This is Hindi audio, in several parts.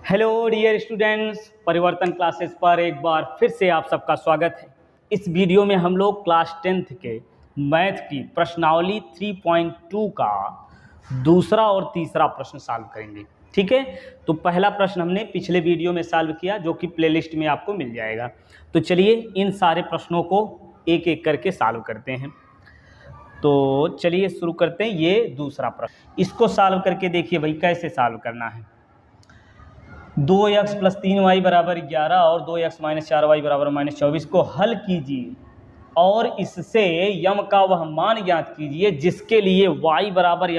हेलो डियर स्टूडेंट्स, परिवर्तन क्लासेस पर एक बार फिर से आप सबका स्वागत है। इस वीडियो में हम लोग क्लास 10th के मैथ की प्रश्नावली 3.2 का दूसरा और तीसरा प्रश्न सॉल्व करेंगे। ठीक है, तो पहला प्रश्न हमने पिछले वीडियो में सॉल्व किया जो कि प्लेलिस्ट में आपको मिल जाएगा। तो चलिए इन सारे प्रश्नों को एक एक करके सॉल्व करते हैं। तो चलिए शुरू करते हैं। ये दूसरा प्रश्न, इसको सॉल्व करके देखिए भाई कैसे सॉल्व करना है। 2x + 3y = 11 और 2x - 4y = -24 को हल कीजिए और इससे यम का वह मान ज्ञात कीजिए जिसके लिए y =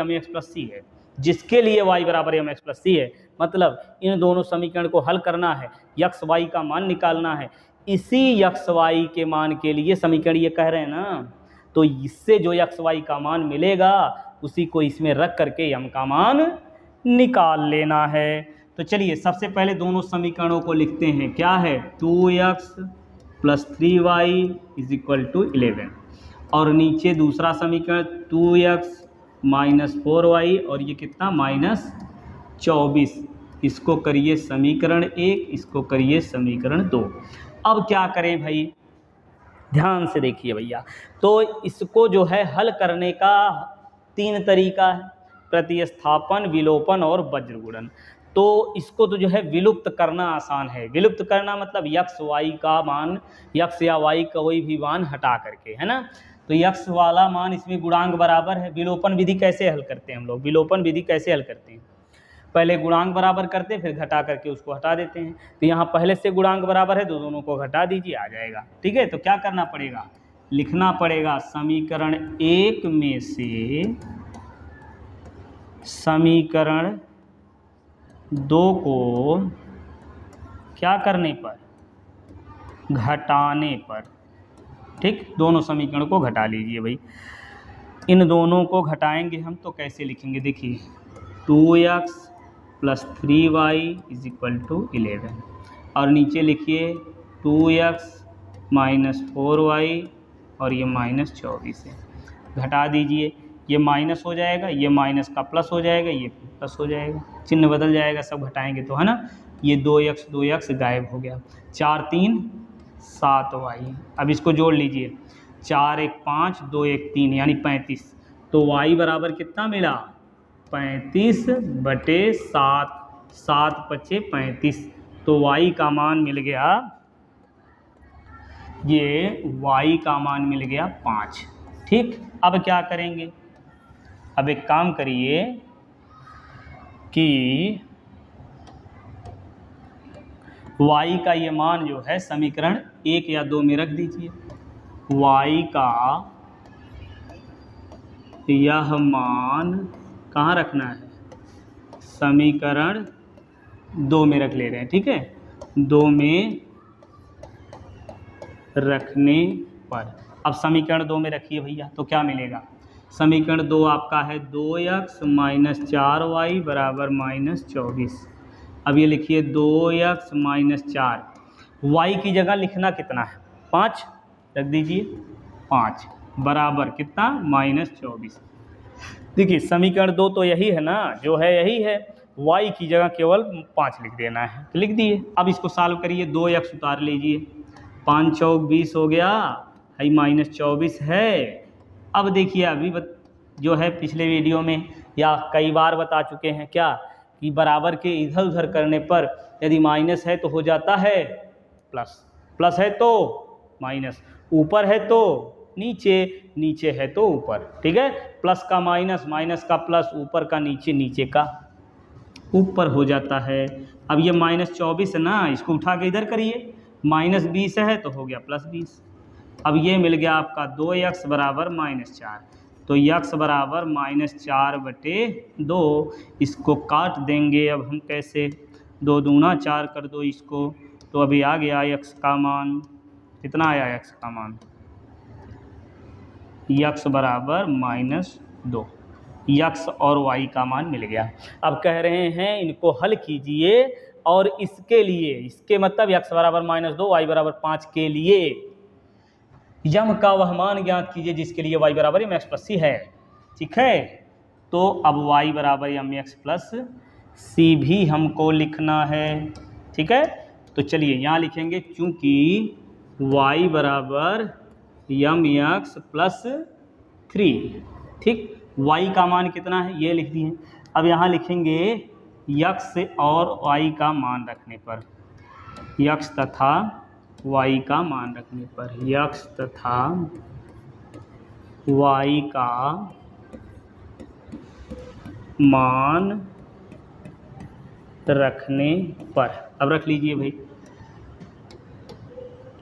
mx + c है। जिसके लिए y = mx + c है, मतलब इन दोनों समीकरण को हल करना है, x y का मान निकालना है। इसी x y के मान के लिए समीकरण ये कह रहे हैं ना, तो इससे जो x y का मान मिलेगा उसी को इसमें रख करके यम का मान निकाल लेना है। तो चलिए सबसे पहले दोनों समीकरणों को लिखते हैं। क्या है? 2x + 3y = 11 और नीचे दूसरा समीकरण 2x - 4y और ये कितना -24। इसको करिए समीकरण 1, इसको करिए समीकरण 2। अब क्या करें भाई, ध्यान से देखिए भैया। तो इसको जो है हल करने का 3 तरीका है, प्रतिस्थापन, विलोपन और वज्रगुणन। तो इसको तो जो है विलुप्त करना आसान है। विलुप्त करना मतलब x y का मान, x या y का कोई भी मान हटा करके, है ना। तो x वाला मान इसमें गुणांक बराबर है। विलोपन विधि कैसे हल करते हैं हम लोग? विलोपन विधि कैसे हल करते हैं? पहले गुणांक बराबर करते हैं, फिर घटा करके उसको हटा देते हैं। तो यहाँ पहले से गुणांक बराबर है तो दोनों को घटा दीजिए, आ जाएगा। ठीक है, तो क्या करना पड़ेगा? लिखना पड़ेगा समीकरण 1 में से समीकरण 2 को क्या करने पर? घटाने पर। ठीक, दोनों समीकरण को घटा लीजिए भाई। इन दोनों को घटाएंगे हम तो कैसे लिखेंगे? देखिए 2x + 3y = 11 और नीचे लिखिए 2x - 4y और ये -24 है। घटा दीजिए, ये माइनस हो जाएगा, ये माइनस का प्लस हो जाएगा, ये प्लस हो जाएगा, चिन्ह बदल जाएगा सब घटाएंगे तो, है ना। ये 2x गायब हो गया। 4 3 7y। अब इसको जोड़ लीजिए, 4 1 5 2 1 3 यानी 35। तो y बराबर कितना मिला? 35/7। 7 5 35। तो y का मान मिल गया, ये y का मान मिल गया 5। ठीक, अब क्या करेंगे? अब एक काम करिए कि y का ये मान जो है समीकरण 1 या 2 में रख दीजिए। y का यह मान कहाँ रखना है? समीकरण 2 में रख ले रहे हैं। ठीक है, 2 में रखने पर अब समीकरण 2 में रखिए भैया, तो क्या मिलेगा? समीकरण 2 आपका है 2x - 4y = -24। अब ये लिखिए 2x - 4, y की जगह लिखना कितना है? 5 रख दीजिए। 5 बराबर कितना? -24। देखिए समीकरण 2 तो यही है ना, जो है यही है। y की जगह केवल 5 लिख देना है, तो लिख दिए। अब इसको सॉल्व करिए, 2x उतार लीजिए, 5 चौक 20 हो गया, है -24 है। अब देखिए अभी जो है पिछले वीडियो में या कई बार बता चुके हैं क्या, कि बराबर के इधर उधर करने पर यदि माइनस है तो हो जाता है प्लस, प्लस है तो माइनस, ऊपर है तो नीचे, नीचे है तो ऊपर। ठीक है, प्लस का माइनस, माइनस का प्लस, ऊपर का नीचे, नीचे का ऊपर हो जाता है। अब ये -24 है ना, इसको उठा के इधर करिए, -20 है तो हो गया +20। अब ये मिल गया आपका 2x = -4। तो x बराबर -4/2। इसको काट देंगे अब हम कैसे? 2 दूना 4 कर दो इसको, तो अभी आ गया x का मान। कितना आया x का मान? x बराबर -2। x और y का मान मिल गया। अब कह रहे हैं इनको हल कीजिए और इसके लिए, इसके मतलब x बराबर -2 y बराबर 5 के लिए यम का वह मान ज्ञात कीजिए जिसके लिए y = mx + c है। ठीक है, तो अब y = mx + सी भी हमको लिखना है। ठीक है, तो चलिए यहाँ लिखेंगे चूंकि y बराबर यम एक्स प्लस 3। ठीक, y का मान कितना है ये लिख दिए। अब यहाँ लिखेंगे x और y का मान रखने पर, x तथा y का मान रखने पर, x तथा y का मान रखने पर। अब रख लीजिए भाई,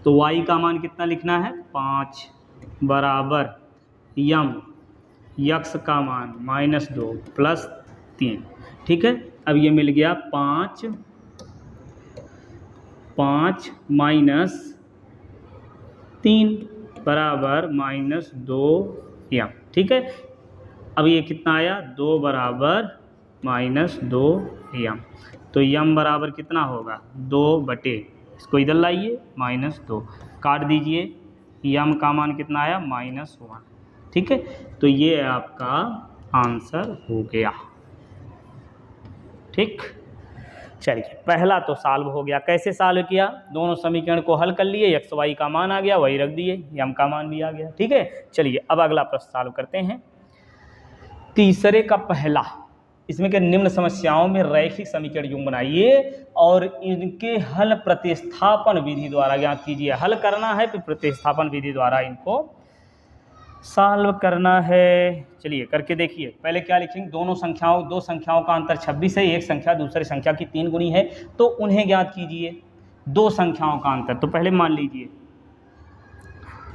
तो y का मान कितना लिखना है 5 बराबर यम x का मान -2 प्लस 3। ठीक है, अब ये मिल गया 5 माइनस 3 बराबर -2 यम। ठीक है, अब ये कितना आया 2 बराबर -2 यम। तो यम बराबर कितना होगा 2 बटे, इसको इधर लाइए -2 काट दीजिए, यम का मान कितना आया -1। ठीक है, तो ये आपका आंसर हो गया। ठीक, चलिए पहला तो सॉल्व हो गया। कैसे सॉल्व किया, दोनों समीकरण को हल कर लिए, एक्स वाई का मान आ गया, वही रख दिए, यम का मान भी आ गया। ठीक है, चलिए अब अगला प्रश्न सॉल्व करते हैं। तीसरे का पहला, इसमें के निम्न समस्याओं में रैखिक समीकरण युग्म बनाइए और इनके हल प्रतिस्थापन विधि द्वारा ज्ञात कीजिए। हल करना है फिर प्रतिस्थापन विधि द्वारा इनको सॉल्व करना है। चलिए करके देखिए। पहले क्या लिखेंगे, दो संख्याओं का अंतर 26 है, एक संख्या दूसरी संख्या की 3 गुनी है, तो उन्हें ज्ञात कीजिए। दो संख्याओं का अंतर, तो पहले मान लीजिए,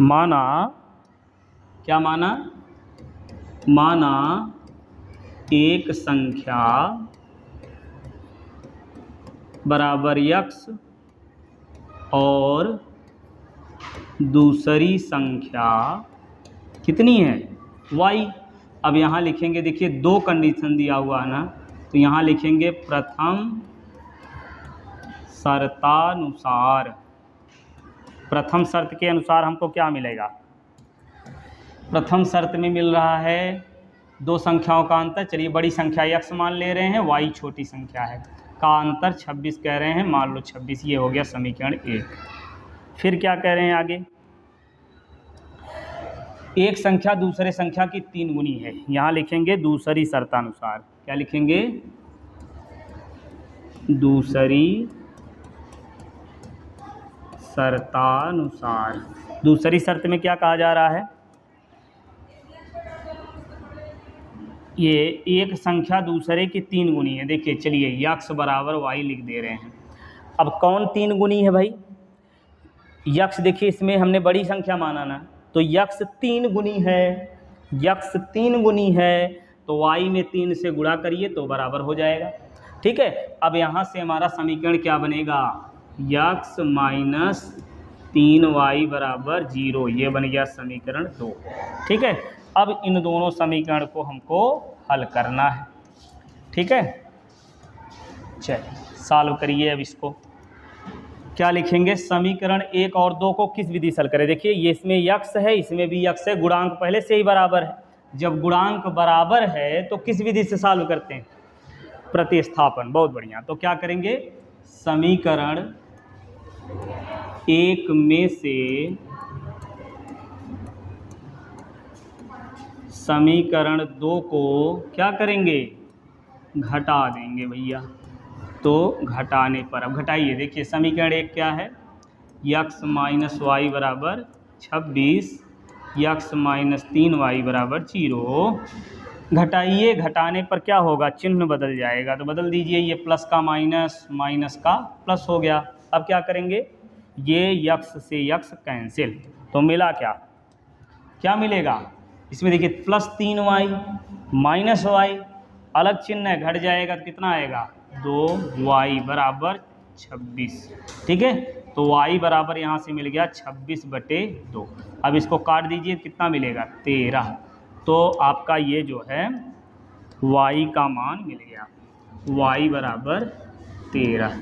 माना क्या माना एक संख्या बराबर x और दूसरी संख्या कितनी है y। अब यहाँ लिखेंगे, देखिए दो कंडीशन दिया हुआ है ना, तो यहाँ लिखेंगे प्रथम शर्तानुसार। प्रथम शर्त के अनुसार हमको क्या मिलेगा, प्रथम शर्त में मिल रहा है दो संख्याओं का अंतर, चलिए बड़ी संख्या x मान ले रहे हैं, y छोटी संख्या है, का अंतर 26 कह रहे हैं, मान लो 26। ये हो गया समीकरण 1। फिर क्या कह रहे हैं आगे, एक संख्या दूसरे संख्या की 3 गुनी है, यहाँ लिखेंगे दूसरी शर्तानुसार। क्या लिखेंगे, दूसरी शर्तानुसार। दूसरी शर्त में क्या कहा जा रहा है, ये एक संख्या दूसरे की 3 गुनी है। देखिए चलिए x बराबर y लिख दे रहे हैं। अब कौन 3 गुनी है भाई, x देखिए इसमें हमने बड़ी संख्या माना ना, तो x 3 गुनी है, x 3 गुनी है, तो y में 3 से गुणा करिए तो बराबर हो जाएगा। ठीक है, अब यहाँ से हमारा समीकरण क्या बनेगा, x माइनस 3y बराबर 0, ये बन गया समीकरण 2। ठीक है, अब इन दोनों समीकरण को हमको हल करना है। ठीक है, चलिए सॉल्व करिए। अब इसको क्या लिखेंगे, समीकरण 1 और 2 को किस विधि से हल करें। देखिए ये इसमें x है, इसमें भी x है, गुणांक पहले से ही बराबर है। जब गुणांक बराबर है तो किस विधि से सॉल्व करते हैं, प्रतिस्थापन। बहुत बढ़िया, तो क्या करेंगे, समीकरण 1 में से समीकरण 2 को क्या करेंगे, घटा देंगे भैया। तो घटाने पर, अब घटाइए, देखिए समीकरण 1 क्या है, x माइनस वाई बराबर 26, x माइनस 3y बराबर 0। घटाइए, घटाने पर क्या होगा, चिन्ह बदल जाएगा, तो बदल दीजिए, ये प्लस का माइनस, माइनस का प्लस हो गया। अब क्या करेंगे, ये x से x कैंसिल, तो मिला क्या मिलेगा, इसमें देखिए प्लस 3y माइनस y, अलग चिन्ह है, घट जाएगा तो कितना आएगा, 2y बराबर 26। ठीक है, तो y बराबर यहाँ से मिल गया 26/2। अब इसको काट दीजिए, कितना मिलेगा 13। तो आपका ये जो है y का मान मिल गया, y बराबर 13।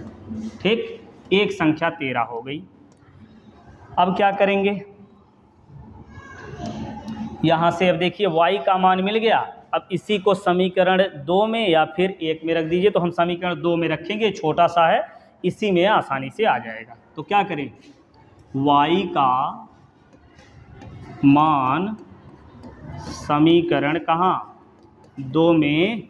ठीक, एक संख्या 13 हो गई। अब क्या करेंगे, यहाँ से अब देखिए y का मान मिल गया, अब इसी को समीकरण 2 में या फिर 1 में रख दीजिए। तो हम समीकरण 2 में रखेंगे, छोटा सा है, इसी में आसानी से आ जाएगा। तो क्या करें, y का मान समीकरण कहाँ 2 में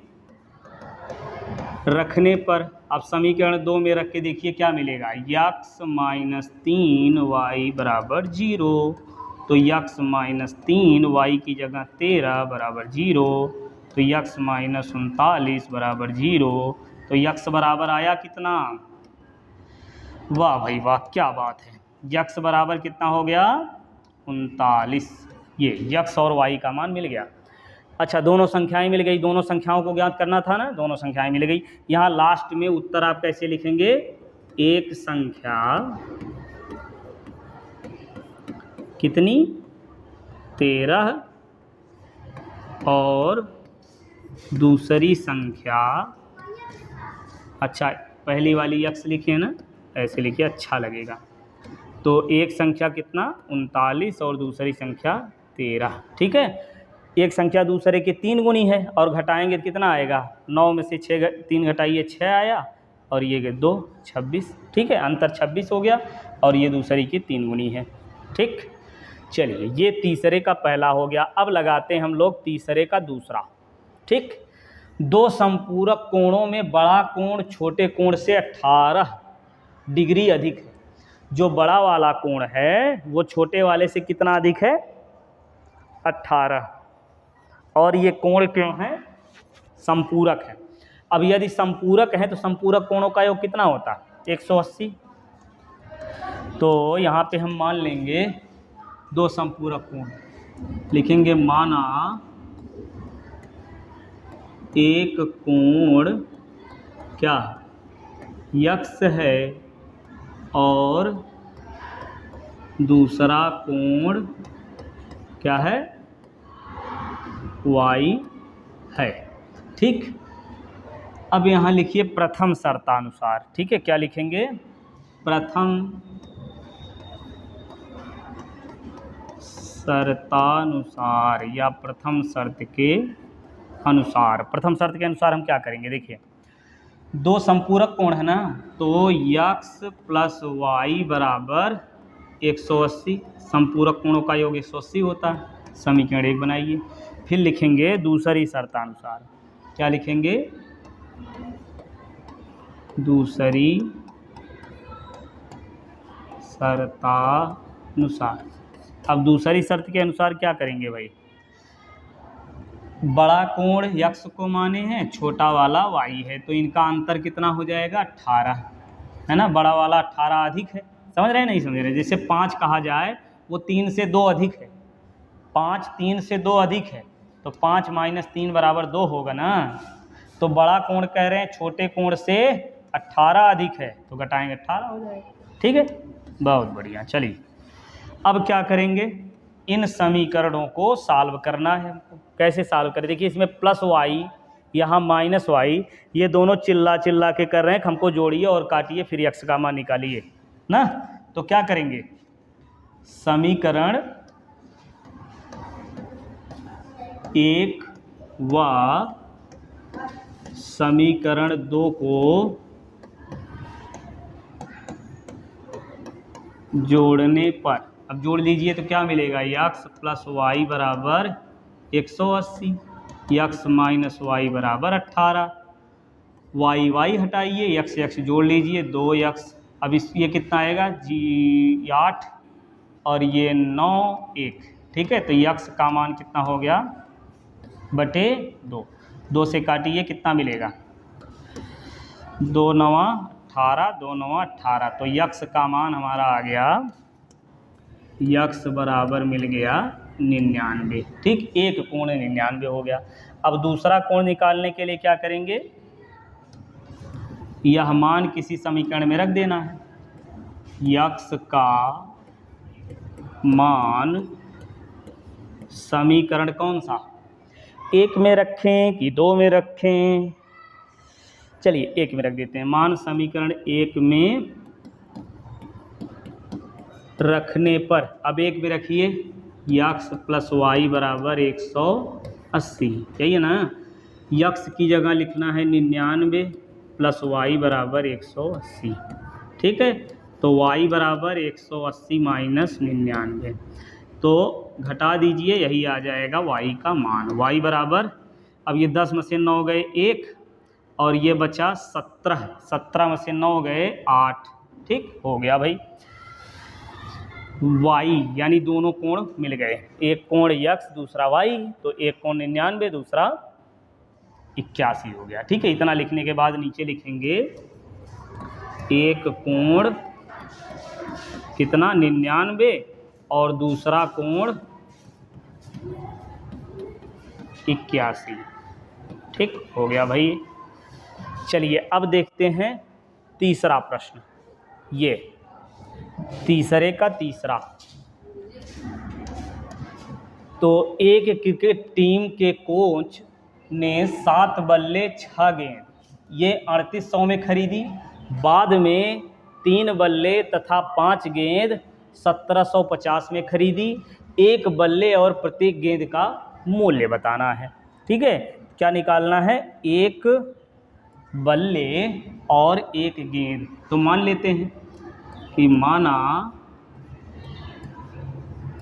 रखने पर, अब समीकरण 2 में रख के देखिए क्या मिलेगा, x माइनस 3y बराबर 0। तो x माइनस 3y की जगह 13 बराबर 0, तो x माइनस 39 बराबर 0। तो x बराबर आया कितना, वाह भाई वाह, क्या बात है, x बराबर कितना हो गया 39। ये x और y का मान मिल गया। अच्छा, दोनों संख्याएं मिल गई, दोनों संख्याओं को ज्ञात करना था ना, दोनों संख्याएं मिल गई। यहाँ लास्ट में उत्तर आप कैसे लिखेंगे, एक संख्या कितनी 13 और दूसरी संख्या, अच्छा पहली वाली x लिखिए ना, ऐसे लिखिए अच्छा लगेगा। तो एक संख्या कितना 39 और दूसरी संख्या 13, ठीक है। एक संख्या दूसरे के 3 गुनी है और घटाएंगे तो कितना आएगा, 9 में से 3 घटाइए 6 आया, और ये 2 26, ठीक है, अंतर 26 हो गया, और ये दूसरी की 3 गुनी है, ठीक। चलिए, ये तीसरे का पहला हो गया। अब लगाते हैं हम लोग तीसरे का दूसरा, ठीक। दो संपूरक कोणों में बड़ा कोण छोटे कोण से 18 डिग्री अधिक है। जो बड़ा वाला कोण है वो छोटे वाले से कितना अधिक है, 18, और ये कोण क्यों है, संपूरक है। अब यदि संपूरक है तो संपूरक कोणों का योग कितना होता है, 180। तो यहाँ पे हम मान लेंगे दो संपूरक कोण, लिखेंगे माना एक कोण क्या x है और दूसरा कोण क्या है, y है, ठीक। अब यहाँ लिखिए प्रथम शर्तानुसार, ठीक है। क्या लिखेंगे, प्रथम शर्तानुसार या प्रथम शर्त के अनुसार। प्रथम शर्त के अनुसार हम क्या करेंगे, देखिए दो संपूरक कोण है ना, तो x प्लस वाई बराबर 180, संपूरक कोणों का योग 180 होता है। समीकरण 1 बनाइए। फिर लिखेंगे दूसरी शर्तानुसार, क्या लिखेंगे, दूसरी शर्तानुसार। अब दूसरी शर्त के अनुसार क्या करेंगे भाई, बड़ा कोण x को माने हैं, छोटा वाला y है, तो इनका अंतर कितना हो जाएगा 18, है ना। बड़ा वाला 18 अधिक है, समझ रहे हैं नहीं समझ रहे। जैसे 5 कहा जाए वो 3 से 2 अधिक है, 5 3 से 2 अधिक है, तो 5 माइनस 3 बराबर 2 होगा ना। तो बड़ा कोण कह रहे हैं छोटे कोण से 18 अधिक है, तो घटाएंगे 18 हो जाएगा, ठीक है। बहुत बढ़िया। चलिए अब क्या करेंगे, इन समीकरणों को सॉल्व करना है हमको। कैसे सॉल्व करें, देखिए इसमें प्लस वाई, यहाँ माइनस वाई, ये दोनों चिल्ला चिल्ला के कर रहे हैं, हमको जोड़िए और काटिए, फिर x का मान निकालिए ना। तो क्या करेंगे, समीकरण 1 व समीकरण 2 को जोड़ने पर, अब जोड़ लीजिए तो क्या मिलेगा, x प्लस वाई बराबर 180, x माइनस वाई बराबर 18, y हटाइए, x जोड़ लीजिए 2x। अब इस ये कितना आएगा जी 8 और ये 9 1, ठीक है। तो x का मान कितना हो गया बटे 2, 2 से काटिए कितना मिलेगा, 2 9 18, 2 9 18, तो x का मान हमारा आ गया, x बराबर मिल गया 99, ठीक। एक कोण 99 हो गया। अब दूसरा कोण निकालने के लिए क्या करेंगे, यह मान किसी समीकरण में रख देना है। x का मान समीकरण कौन सा, 1 में रखें कि 2 में रखें, चलिए 1 में रख देते हैं। मान समीकरण 1 में रखने पर, अब 1 में रखिए, x प्लस वाई बराबर 180, 80, यही है ना। यक्स की जगह लिखना है 99 प्लस वाई बराबर 180, ठीक है। तो वाई बराबर 180 माइनस 99, तो घटा दीजिए, यही आ जाएगा वाई का मान। वाई बराबर, अब ये 10 में से 9 गए 1 और ये बचा 17, 17 में से 9 गए 8, ठीक हो गया भाई। वाई यानी दोनों कोण मिल गए, एक कोण यक्स दूसरा वाई, तो एक कोण 99 दूसरा 81 हो गया, ठीक है। इतना लिखने के बाद नीचे लिखेंगे एक कोण कितना 99 और दूसरा कोण 81, ठीक हो गया भाई। चलिए अब देखते हैं तीसरा प्रश्न, ये तीसरे का तीसरा। तो एक क्रिकेट टीम के कोच ने 7 बल्ले 6 गेंद ये 3800 में खरीदी, बाद में 3 बल्ले तथा 5 गेंद 1750 में खरीदी। एक बल्ले और प्रत्येक गेंद का मूल्य बताना है, ठीक है। क्या निकालना है, एक बल्ले और एक गेंद। तो मान लेते हैं कि माना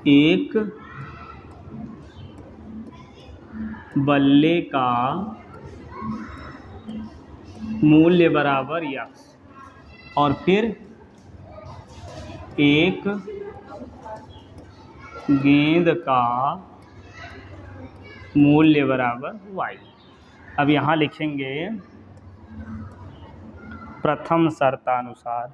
एक बल्ले का मूल्य बराबर यक्स और फिर एक गेंद का मूल्य बराबर वाई। अब यहाँ लिखेंगे प्रथम शर्तानुसार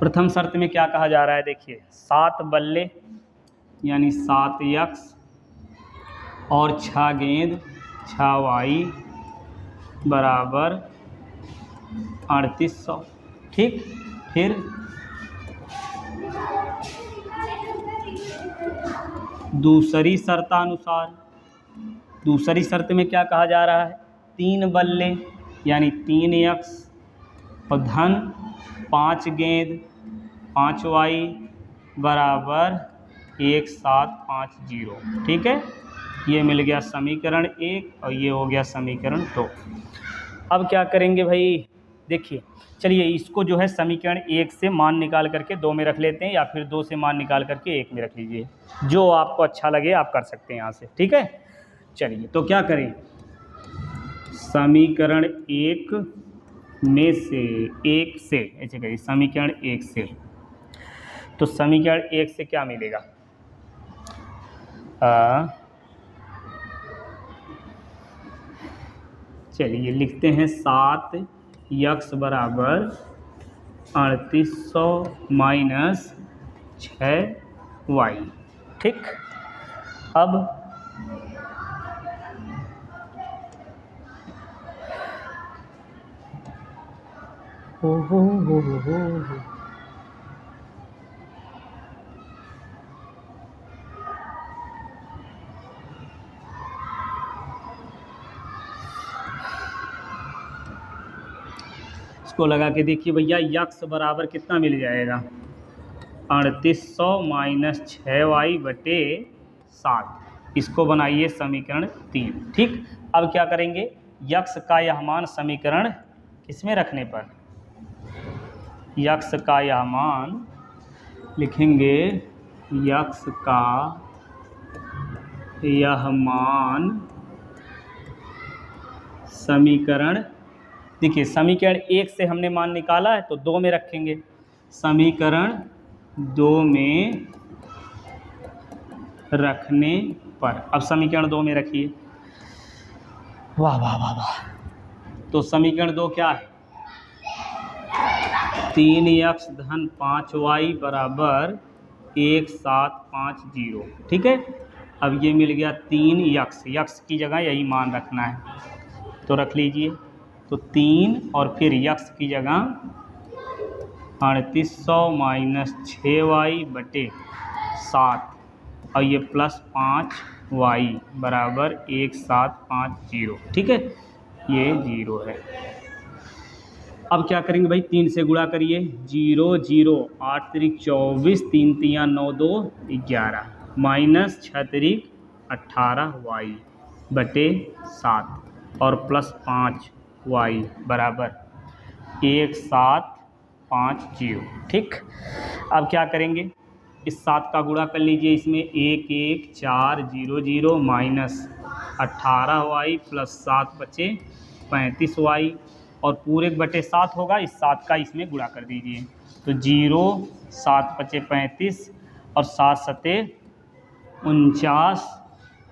प्रथम शर्त में क्या कहा जा रहा है, देखिए 7 बल्ले यानी 7 यक्स और 6 गेंद 6 वाई बराबर 3800, ठीक। फिर दूसरी शर्तानुसार, दूसरी शर्त में क्या कहा जा रहा है, 3 बल्ले यानी 3 यक्स और धन 5 गेंद 5 वाई बराबर 1750, ठीक है। ये मिल गया समीकरण 1 और ये हो गया समीकरण 2। अब क्या करेंगे भाई, देखिए चलिए इसको जो है समीकरण 1 से मान निकाल करके 2 में रख लेते हैं, या फिर 2 से मान निकाल करके 1 में रख लीजिए, जो आपको अच्छा लगे आप कर सकते हैं यहाँ से, ठीक है। चलिए तो क्या करें, समीकरण 1 में से 1 से ऐसे करिए, समीकरण 1 से, तो समीकरण 1 से क्या मिलेगा, चलिए लिखते हैं 7 यक्स बराबर 3800 माइनस 6 वाई, ठीक। अब हो। इसको लगा के देखिए भैया, यक्स बराबर कितना मिल जाएगा, 3800 माइनस 6 वाई बटे 7। इसको बनाइए समीकरण 3, ठीक। अब क्या करेंगे, यक्स का यह मान समीकरण किसमें रखने पर, यक्स का यह मान लिखेंगे, यक्स का यह मान समीकरण, देखिए समीकरण 1 से हमने मान निकाला है तो 2 में रखेंगे, समीकरण 2 में रखने पर, अब समीकरण 2 में रखिए, वाह वाह वाह वाह। तो समीकरण 2 क्या है, 3 यक्स धन 5 वाई बराबर 1750, ठीक है। अब ये मिल गया 3 यक्स, यक्स की जगह यही मान रखना है तो रख लीजिए, तो 3 और फिर यक्स की जगह 3800 माइनस 6 वाई बटे 7 और ये प्लस 5 वाई बराबर 1750, ठीक है। ये 0 है। अब क्या करेंगे भाई, 3 से गुणा करिए, 0 0 8 त्रिक 24, 3 तियाँ 9 2 11 माइनस 6 त्रिक 18 वाई बटे 7 और प्लस 5 वाई बराबर 1750। ठीक, अब क्या करेंगे, इस 7 का गुणा कर लीजिए, इसमें 1 1 4 0 0 माइनस 18 वाई प्लस 7 बचे 35 वाई और पूरे बटे 7 होगा, इस 7 का इसमें गुणा कर दीजिए, तो 0 7 बचे 35 और 7 सते 49,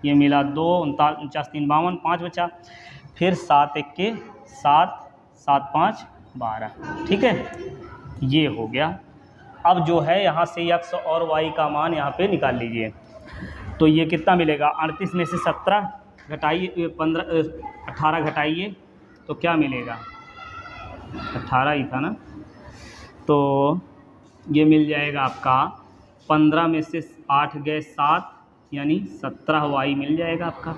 ये मिला 2 49 3 52 5 बचा, फिर 7 1 के 7 7 5 12। ठीक है, ये हो गया। अब जो है यहाँ से x और y का मान यहाँ पे निकाल लीजिए, तो ये कितना मिलेगा, 38 में से 17 घटाइए, 18 घटाइए तो क्या मिलेगा, 18 ही था ना, तो ये मिल जाएगा आपका 15 में से 8 गए 7 यानी 17 वाई मिल जाएगा आपका,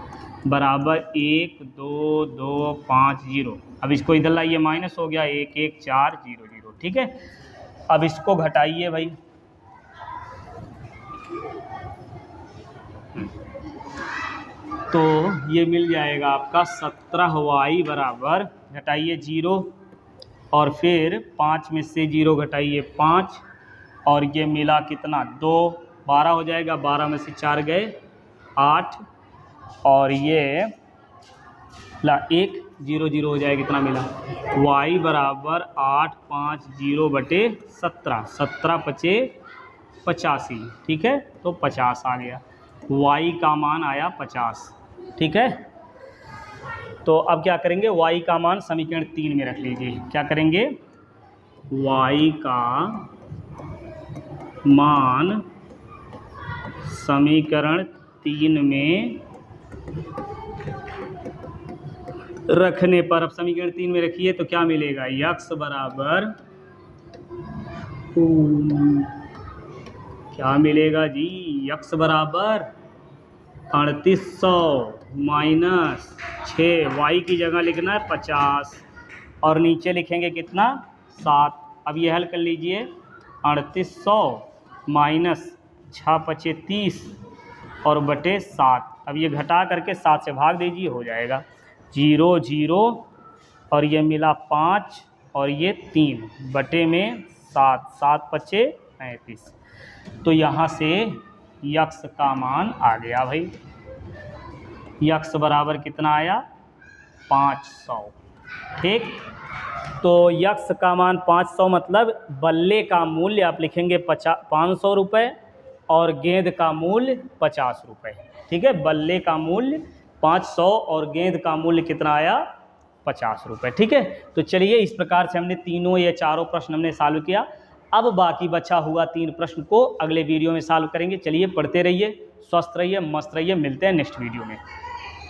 बराबर 1 2 2 5 0। अब इसको इधर लाइए, माइनस हो गया 1 1 4 0 0। ठीक है, अब इसको घटाइए भाई, तो ये मिल जाएगा आपका 17 वाई बराबर, घटाइए 0 और फिर 5 में से 0 घटाइए 5 और ये मिला कितना 2, 12 हो जाएगा, 12 में से 4 गए 8 और ये ला 1 0 0 हो जाएगा, कितना मिला y बराबर 8 5 0 बटे 17, 17 पचे 85। ठीक है, तो 50 आ गया, y का मान आया 50। ठीक है, तो अब क्या करेंगे, y का मान समीकरण 3 में रख लीजिए। क्या करेंगे, y का मान समीकरण 3 में रखने पर, अब समीकरण 3 में रखिए तो क्या मिलेगा, x बराबर क्या मिलेगा जी, x बराबर 3800 माइनस 6, y की जगह लिखना है 50 और नीचे लिखेंगे कितना 7। अब ये हल कर लीजिए, 3800 माइनस 6 पचे 30 और बटे 7, अब ये घटा करके 7 से भाग दीजिए, हो जाएगा 0 0 और ये मिला 5 और ये 3 बटे में 7, 7 पचे 35। तो यहाँ से यक्स का मान आ गया भाई, यक्स बराबर कितना आया 500। ठीक, तो यक्स का मान 500 मतलब बल्ले का मूल्य आप लिखेंगे 500 रुपये और गेंद का मूल्य 50 रुपये। ठीक है, बल्ले का मूल्य 500 और गेंद का मूल्य कितना आया 50 रुपये। ठीक है, तो चलिए इस प्रकार से हमने तीनों या चारों प्रश्न हमने सॉल्व किया। अब बाकी बचा हुआ 3 प्रश्न को अगले वीडियो में सॉल्व करेंगे। चलिए पढ़ते रहिए, स्वस्थ रहिए, मस्त रहिए, मिलते हैं नेक्स्ट वीडियो में।